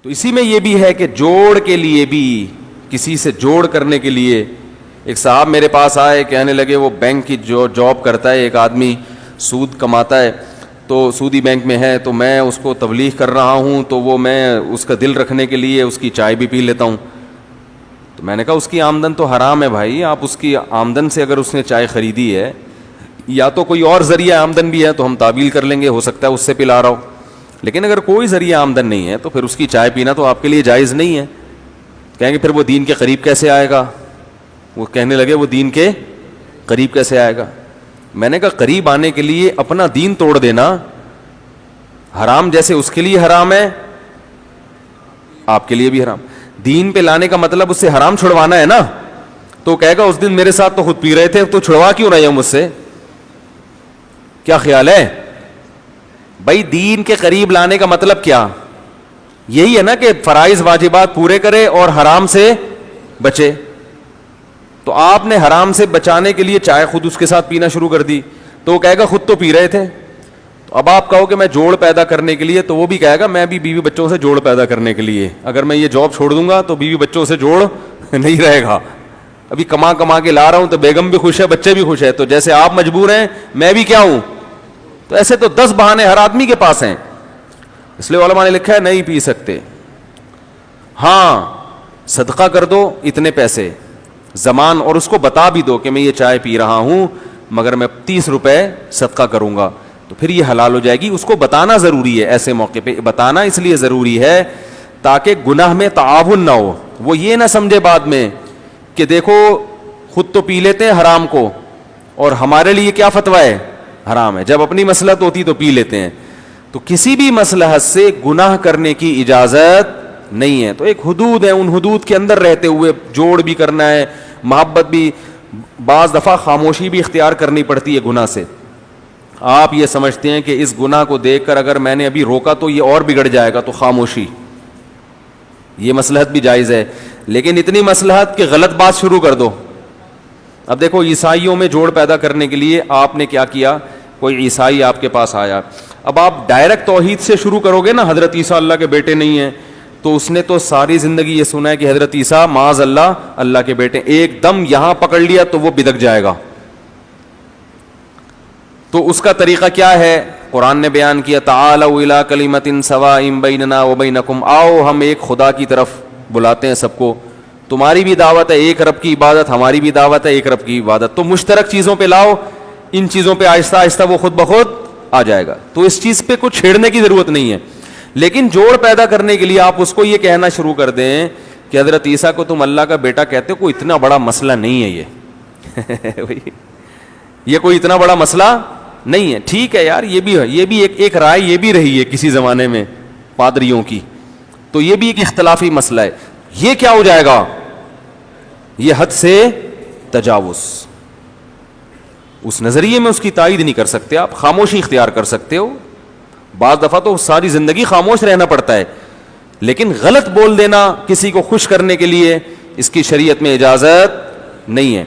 تو اسی میں یہ بھی ہے کہ جوڑ کے لیے بھی, کسی سے جوڑ کرنے کے لیے, ایک صاحب میرے پاس آئے, کہنے لگے وہ بینک کی جو جاب کرتا ہے, ایک آدمی سود کماتا ہے, تو سودی بینک میں ہے, تو میں اس کو تبلیغ کر رہا ہوں, تو وہ میں اس کا دل رکھنے کے لیے اس کی چائے بھی پی لیتا ہوں. تو میں نے کہا اس کی آمدن تو حرام ہے بھائی, آپ اس کی آمدن سے اگر اس نے چائے خریدی ہے, یا تو کوئی اور ذریعہ آمدن بھی ہے تو ہم تعویل کر لیں گے, ہو سکتا ہے اس سے پلا رہا ہو, لیکن اگر کوئی ذریعہ آمدن نہیں ہے تو پھر اس کی چائے پینا تو آپ کے لیے جائز نہیں ہے. کہیں گے پھر وہ دین کے قریب کیسے آئے گا؟ وہ کہنے لگے وہ دین کے قریب کیسے آئے گا؟ میں نے کہا قریب آنے کے لیے اپنا دین توڑ دینا حرام جیسے اس کے لیے حرام ہے, آپ کے لیے بھی حرام. دین پہ لانے کا مطلب اس سے حرام چھڑوانا ہے نا. تو کہے گا اس دن میرے ساتھ تو خود پی رہے تھے, تو چھڑوا کیوں رہے ہو مجھ سے؟ کیا خیال ہے بھائی؟ دین کے قریب لانے کا مطلب کیا؟ یہی ہے نا کہ فرائض واجبات پورے کرے اور حرام سے بچے. تو آپ نے حرام سے بچانے کے لیے چائے خود اس کے ساتھ پینا شروع کر دی, تو وہ کہے گا خود تو پی رہے تھے. تو اب آپ کہو کہ میں جوڑ پیدا کرنے کے لیے, تو وہ بھی کہے گا میں بھی بیوی بچوں سے جوڑ پیدا کرنے کے لیے, اگر میں یہ جاب چھوڑ دوں گا تو بیوی بچوں سے جوڑ نہیں رہے گا. ابھی کما کے لا رہا ہوں تو بیگم بھی خوش ہے, بچے بھی خوش ہے, تو جیسے آپ مجبور ہیں میں بھی کیا ہوں. تو ایسے تو 10 بہانے ہر آدمی کے پاس ہیں. اس لیے علماء نے لکھا ہے نہیں پی سکتے. ہاں صدقہ کر دو اتنے پیسے زمان, اور اس کو بتا بھی دو کہ میں یہ چائے پی رہا ہوں مگر میں 30 روپے صدقہ کروں گا, تو پھر یہ حلال ہو جائے گی. اس کو بتانا ضروری ہے, ایسے موقع پہ بتانا اس لیے ضروری ہے تاکہ گناہ میں تعاون نہ ہو. وہ یہ نہ سمجھے بعد میں کہ دیکھو خود تو پی لیتے ہیں حرام کو اور ہمارے لیے کیا فتویٰ ہے, حرام ہے. جب اپنی مصلحت ہوتی تو پی لیتے ہیں. تو کسی بھی مصلحت سے گناہ کرنے کی اجازت نہیں ہے. تو ایک حدود ہے, ان حدود کے اندر رہتے ہوئے جوڑ بھی کرنا ہے, محبت بھی, بعض دفعہ خاموشی بھی اختیار کرنی پڑتی ہے گناہ سے. آپ یہ سمجھتے ہیں کہ اس گناہ کو دیکھ کر اگر میں نے ابھی روکا تو یہ اور بگڑ جائے گا, تو خاموشی, یہ مصلحت بھی جائز ہے, لیکن اتنی مصلحت کہ غلط بات شروع کر دو. اب دیکھو عیسائیوں میں جوڑ پیدا کرنے کے لیے آپ نے کیا کیا, کوئی عیسائی آپ کے پاس آیا, اب آپ ڈائریکٹ توحید سے شروع کرو گے نا, حضرت عیسیٰ اللہ کے بیٹے نہیں ہیں, تو اس نے تو ساری زندگی یہ سنا ہے کہ حضرت عیسیٰ معاذ اللہ اللہ کے بیٹے, ایک دم یہاں پکڑ لیا تو وہ بدک جائے گا. تو اس کا طریقہ کیا ہے؟ قرآن نے بیان کیا تعالوا الی کلمۃ سواء بیننا وبینکم, آؤ ہم ایک خدا کی طرف بلاتے ہیں سب کو. تمہاری بھی دعوت ہے ایک رب کی عبادت, ہماری بھی دعوت ہے ایک رب کی عبادت, تو مشترک چیزوں پہ لاؤ, ان چیزوں پہ آہستہ آہستہ وہ خود بخود آ جائے گا. تو اس چیز پہ کچھ چھیڑنے کی ضرورت نہیں ہے. لیکن جوڑ پیدا کرنے کے لیے آپ اس کو یہ کہنا شروع کر دیں کہ حضرت عیسیٰ کو تم اللہ کا بیٹا کہتے ہو, کوئی اتنا بڑا مسئلہ نہیں ہے یہ کوئی اتنا بڑا مسئلہ نہیں ہے. ٹھیک ہے یار, یہ بھی ایک رائے یہ بھی رہی ہے کسی زمانے میں پادریوں کی, تو یہ بھی ایک اختلافی مسئلہ ہے. یہ کیا ہو جائے گا؟ یہ حد سے تجاوز. اس نظریے میں اس کی تائید نہیں کر سکتے آپ, خاموشی اختیار کر سکتے ہو. بعض دفعہ تو ساری زندگی خاموش رہنا پڑتا ہے, لیکن غلط بول دینا کسی کو خوش کرنے کے لیے اس کی شریعت میں اجازت نہیں ہے.